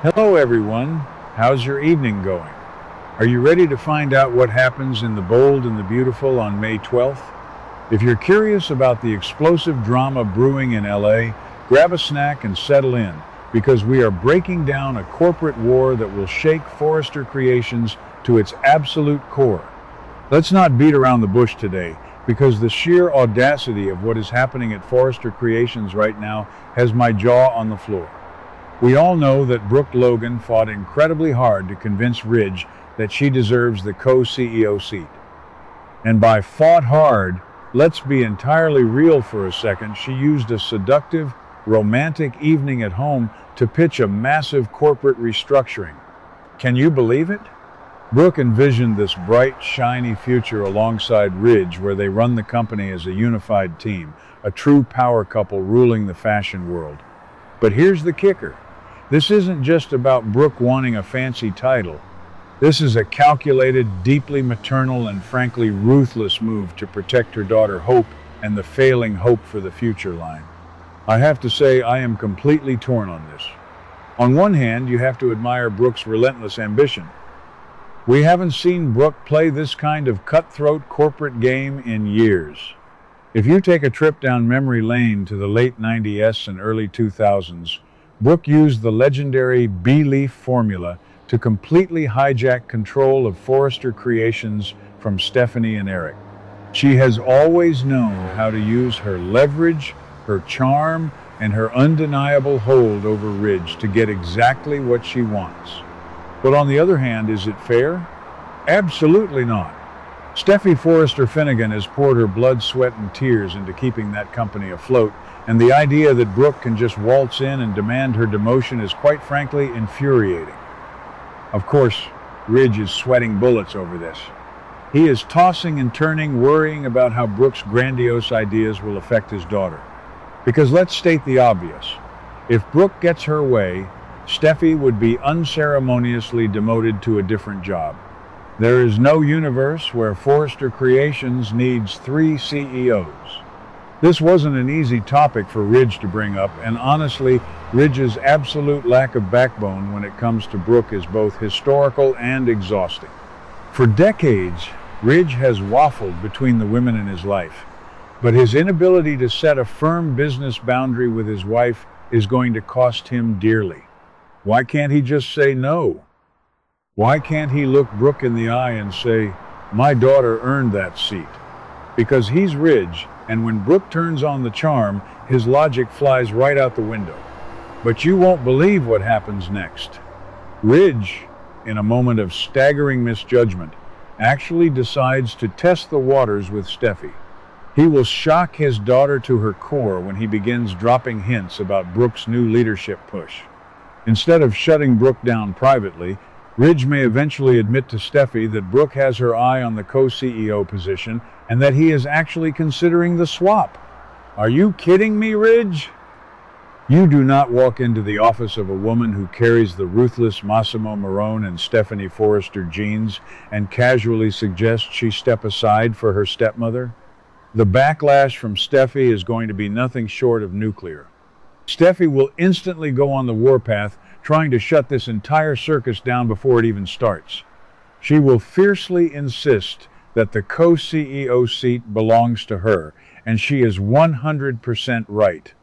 Hello everyone, how's your evening going? Are you ready to find out what happens in The Bold and the Beautiful on May 12th? If you're curious about the explosive drama brewing in LA, grab a snack and settle in, because we are breaking down a corporate war that will shake Forrester Creations to its absolute core. Let's not beat around the bush today, because the sheer audacity of what is happening at Forrester Creations right now has my jaw on the floor. We all know that Brooke Logan fought incredibly hard to convince Ridge that she deserves the co-CEO seat. And by fought hard, let's be entirely real for a second, she used a seductive, romantic evening at home to pitch a massive corporate restructuring. Can you believe it? Brooke envisioned this bright, shiny future alongside Ridge, where they run the company as a unified team, a true power couple ruling the fashion world. But here's the kicker. This isn't just about Brooke wanting a fancy title. This is a calculated, deeply maternal, and frankly ruthless move to protect her daughter Hope and the failing Hope for the Future line. I have to say I am completely torn on this. On one hand, you have to admire Brooke's relentless ambition. We haven't seen Brooke play this kind of cutthroat corporate game in years. If you take a trip down memory lane to the late 90s and early 2000s, Brooke used the legendary B-Leaf formula to completely hijack control of Forrester Creations from Steffy and Eric. She has always known how to use her leverage, her charm, and her undeniable hold over Ridge to get exactly what she wants. But on the other hand, is it fair? Absolutely not. Steffy Forrester Finnegan has poured her blood, sweat, and tears into keeping that company afloat, and the idea that Brooke can just waltz in and demand her demotion is quite frankly infuriating. Of course, Ridge is sweating bullets over this. He is tossing and turning, worrying about how Brooke's grandiose ideas will affect his daughter. Because let's state the obvious. If Brooke gets her way, Steffy would be unceremoniously demoted to a different job. There is no universe where Forrester Creations needs 3 CEOs. This wasn't an easy topic for Ridge to bring up, and honestly, Ridge's absolute lack of backbone when it comes to Brooke is both historical and exhausting. For decades, Ridge has waffled between the women in his life, but his inability to set a firm business boundary with his wife is going to cost him dearly. Why can't he just say no? Why can't he look Brooke in the eye and say, "My daughter earned that seat"? Because he's Ridge, and when Brooke turns on the charm, his logic flies right out the window. But you won't believe what happens next. Ridge, in a moment of staggering misjudgment, actually decides to test the waters with Steffy. He will shock his daughter to her core when he begins dropping hints about Brooke's new leadership push. Instead of shutting Brooke down privately, Ridge may eventually admit to Steffy that Brooke has her eye on the co-CEO position and that he is actually considering the swap. Are you kidding me, Ridge? You do not walk into the office of a woman who carries the ruthless Massimo Marone and Stephanie Forrester genes and casually suggest she step aside for her stepmother. The backlash from Steffy is going to be nothing short of nuclear. Steffy will instantly go on the warpath, trying to shut this entire circus down before it even starts. She will fiercely insist that the co-CEO seat belongs to her, and she is 100% right.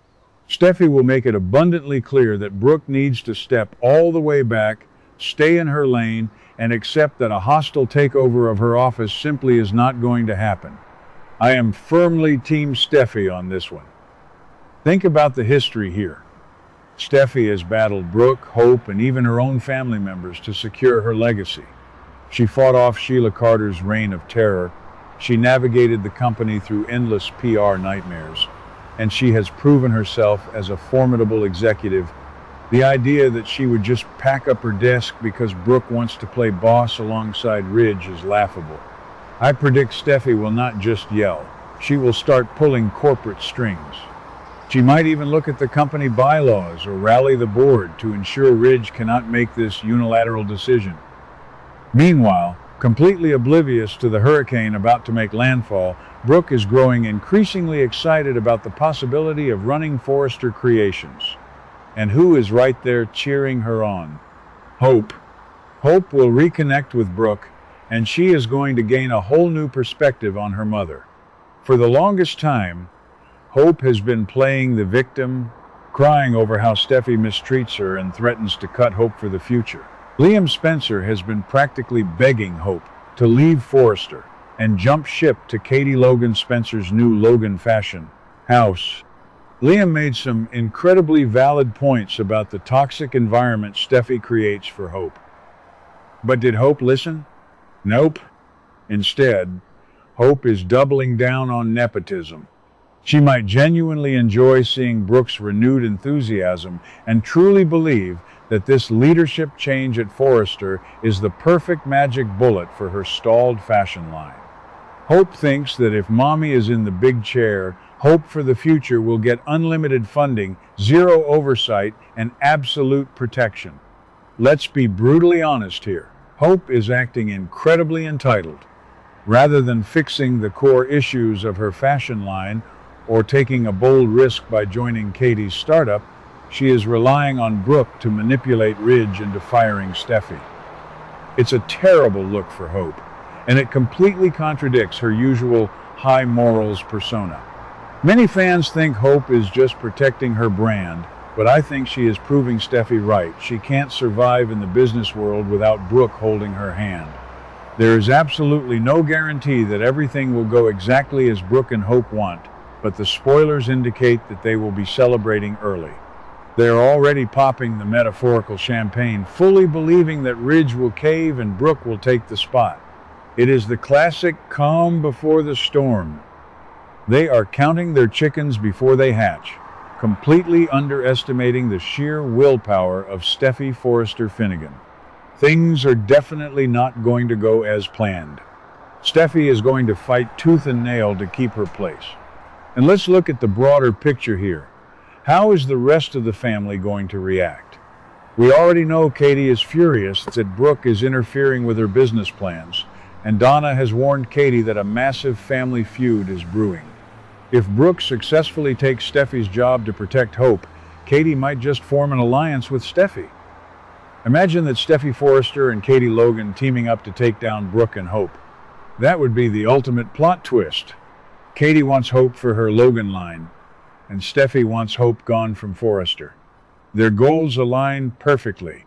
Steffy will make it abundantly clear that Brooke needs to step all the way back, stay in her lane, and accept that a hostile takeover of her office simply is not going to happen. I am firmly Team Steffy on this one. Think about the history here. Steffy has battled Brooke, Hope, and even her own family members to secure her legacy. She fought off Sheila Carter's reign of terror. She navigated the company through endless PR nightmares, and she has proven herself as a formidable executive. The idea that she would just pack up her desk because Brooke wants to play boss alongside Ridge is laughable. I predict Steffy will not just yell. She will start pulling corporate strings. She might even look at the company bylaws or rally the board to ensure Ridge cannot make this unilateral decision. Meanwhile, completely oblivious to the hurricane about to make landfall, Brooke is growing increasingly excited about the possibility of running Forrester Creations. And who is right there cheering her on? Hope. Hope will reconnect with Brooke, and she is going to gain a whole new perspective on her mother. For the longest time, Hope has been playing the victim, crying over how Steffy mistreats her and threatens to cut Hope for the future. Liam Spencer has been practically begging Hope to leave Forrester and jump ship to Katie Logan Spencer's new Logan Fashion house. Liam made some incredibly valid points about the toxic environment Steffy creates for Hope. But did Hope listen? Nope. Instead, Hope is doubling down on nepotism. She might genuinely enjoy seeing Brooke's renewed enthusiasm and truly believe that this leadership change at Forrester is the perfect magic bullet for her stalled fashion line. Hope thinks that if Mommy is in the big chair, Hope for the future will get unlimited funding, zero oversight, and absolute protection. Let's be brutally honest here. Hope is acting incredibly entitled. Rather than fixing the core issues of her fashion line or taking a bold risk by joining Katie's startup, she is relying on Brooke to manipulate Ridge into firing Steffy. It's a terrible look for Hope, and it completely contradicts her usual high morals persona. Many fans think Hope is just protecting her brand, but I think she is proving Steffy right. She can't survive in the business world without Brooke holding her hand. There is absolutely no guarantee that everything will go exactly as Brooke and Hope want, but the spoilers indicate that they will be celebrating early. They are already popping the metaphorical champagne, fully believing that Ridge will cave and Brooke will take the spot. It is the classic calm before the storm. They are counting their chickens before they hatch, completely underestimating the sheer willpower of Steffy Forrester Finnegan. Things are definitely not going to go as planned. Steffy is going to fight tooth and nail to keep her place. And let's look at the broader picture here. How is the rest of the family going to react? We already know Katie is furious that Brooke is interfering with her business plans, and Donna has warned Katie that a massive family feud is brewing. If Brooke successfully takes Steffy's job to protect Hope, Katie might just form an alliance with Steffy. Imagine that Steffy Forrester and Katie Logan teaming up to take down Brooke and Hope. That would be the ultimate plot twist. Katie wants Hope for her Logan line, and Steffy wants Hope gone from Forrester. Their goals align perfectly.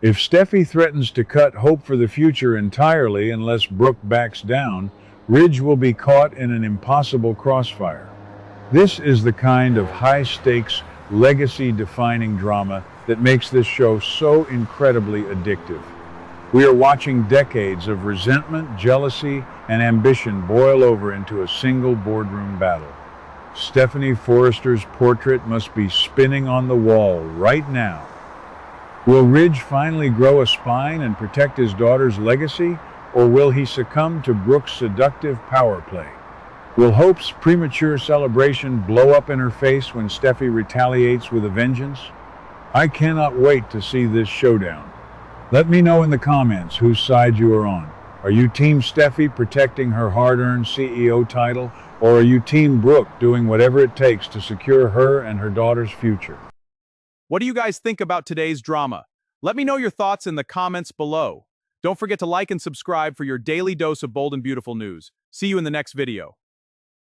If Steffy threatens to cut Hope for the future entirely unless Brooke backs down, Ridge will be caught in an impossible crossfire. This is the kind of high-stakes, legacy-defining drama that makes this show so incredibly addictive. We are watching decades of resentment, jealousy, and ambition boil over into a single boardroom battle. Stephanie Forrester's portrait must be spinning on the wall right now. Will Ridge finally grow a spine and protect his daughter's legacy, or will he succumb to Brooke's seductive power play? Will Hope's premature celebration blow up in her face when Steffy retaliates with a vengeance? I cannot wait to see this showdown. Let me know in the comments whose side you are on. Are you Team Steffy protecting her hard-earned CEO title, or are you Team Brooke doing whatever it takes to secure her and her daughter's future? What do you guys think about today's drama? Let me know your thoughts in the comments below. Don't forget to like and subscribe for your daily dose of bold and beautiful news. See you in the next video.